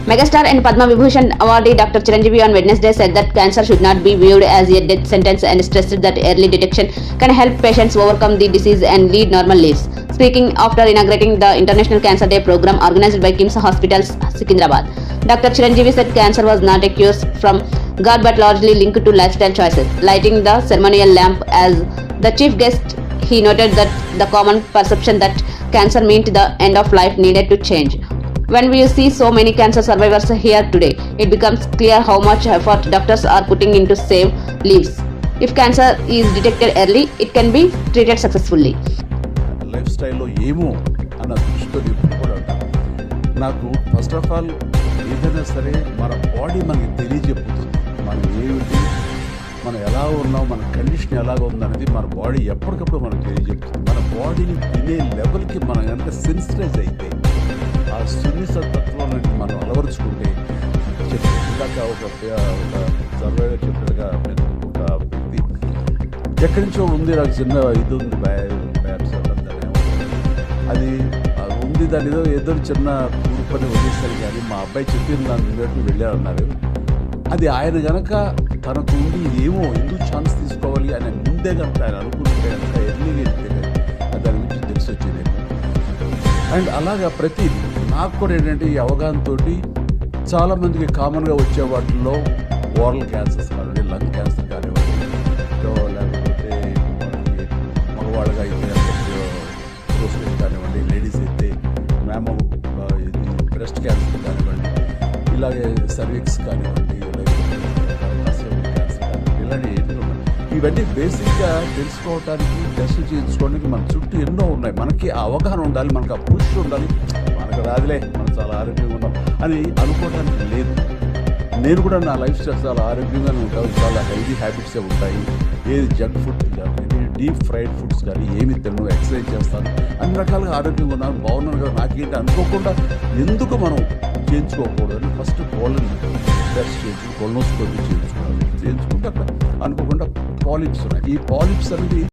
Megastar and Padma Vibhushan awardee Dr. Chiranjeevi on Wednesday said that cancer should not be viewed as a death sentence and stressed that early detection can help patients overcome the disease and lead normal lives. Speaking after inaugurating the International Cancer Day program organized by KIMS Hospitals, Secunderabad, Dr. Chiranjeevi said cancer was not a cure from God but largely linked to lifestyle choices. Lighting the ceremonial lamp as the chief guest, he noted that the common perception that cancer meant the end of life needed to change. When we see so many cancer survivors here today, it becomes clear how much effort doctors are putting into save lives. If cancer is detected early, it can be treated successfully. Life స్టైల్లో ఏమో అన్న దృష్టితో ఎప్పుడు కూడా ఉంటాను. నాకు first of all ఏదైనా సరే మన బాడీ మనకి తెలియజెప్పుతుంది. మనం ఏమిటి, మనం ఎలా ఉన్నాం, మన కండిషన్ ఎలాగ ఉందనేది మన బాడీ ఎప్పటికప్పుడు మనకు తెలియజెప్పుతుంది. మన బాడీని తినే లెవెల్కి మనం కనుక సెన్సిటైజ్ అయితే, ఆ సున్నితత్వం అనేది మనం అలవరుచుకుంటే, ఇందాక ఒక సర్వేగా చెప్పినట్టుగా ఒక వ్యక్తి ఎక్కడి నుంచో ఉంది, నాకు చిన్న ఇది ఉంది అది ఉంది, దాని ఏదో చిన్న కూర్పని వదిలేస్తారు. కానీ మా అబ్బాయి చెప్పింది దాని ఉన్నట్టు వెళ్ళారన్నారు. అది ఆయన కనుక తనకు ఉండి ఏమో ఎందుకు ఛాన్స్ తీసుకోవాలి అని ముందే కనుక ఆయన అనుకుంటే కనుక ఎర్లీగా వెళ్తే దాని గురించి తెలిసి వచ్చేది. అండ్ అలాగా ప్రతి నాకు కూడా ఏంటంటే ఈ అవగాహనతో చాలామందికి కామన్గా వచ్చే వాటిల్లో ఓరల్ క్యాన్సర్స్ కానివ్వండి, లంగ్ క్యాన్సర్ కానివ్వండి, లేకపోతే మగవాళ్ళగా అయితే ప్రోస్టేట్ కానివ్వండి, లేడీస్ అయితే మ్యామో ఇది బ్రెస్ట్ క్యాన్సర్ కానివ్వండి, ఇలాగే సర్విక్స్ కానివ్వండి, క్యాన్సర్ కానివ్వండి, ఇలాంటి ఎన్నో ఉన్నాయి. ఇవన్నీ బేసిక్గా తెలుసుకోవడానికి, టెస్ట్ చేయించుకోవడానికి మన చుట్టూ ఎన్నో ఉన్నాయి. మనకి ఆ అవగాహన ఉండాలి, మనకు ఆ పుష్ ఉండాలి. మనకు రాదులే, మనం చాలా ఆరోగ్యంగా ఉన్నాం అని అనుకోవడానికి లేదు. నేను కూడా నా లైఫ్ స్టైల్ చాలా ఆరోగ్యంగానే ఉంటాను, చాలా హెల్దీ హ్యాబిట్సే ఉంటాయి. ఏది జంక్ ఫుడ్ కానీ, డీప్ ఫ్రైడ్ ఫుడ్స్ కానీ ఏమి తిన్నాను, ఎక్సర్సైజ్ చేస్తాను, అన్ని రకాలుగా ఆరోగ్యంగా ఉన్నాను, బాగున్నాను కదా, నాకేంటి అనుకోకుండా ఎందుకు మనం చేయించుకోకూడదని ఫస్ట్ కోలన్ టెస్ట్ చేయించుకుని కొలనోస్కోపీ చేయించుకుంటే అక్కడ అనుకోకుండా పాలిప్స్ ఉన్నాయి. ఈ పాలిప్స్ అనేది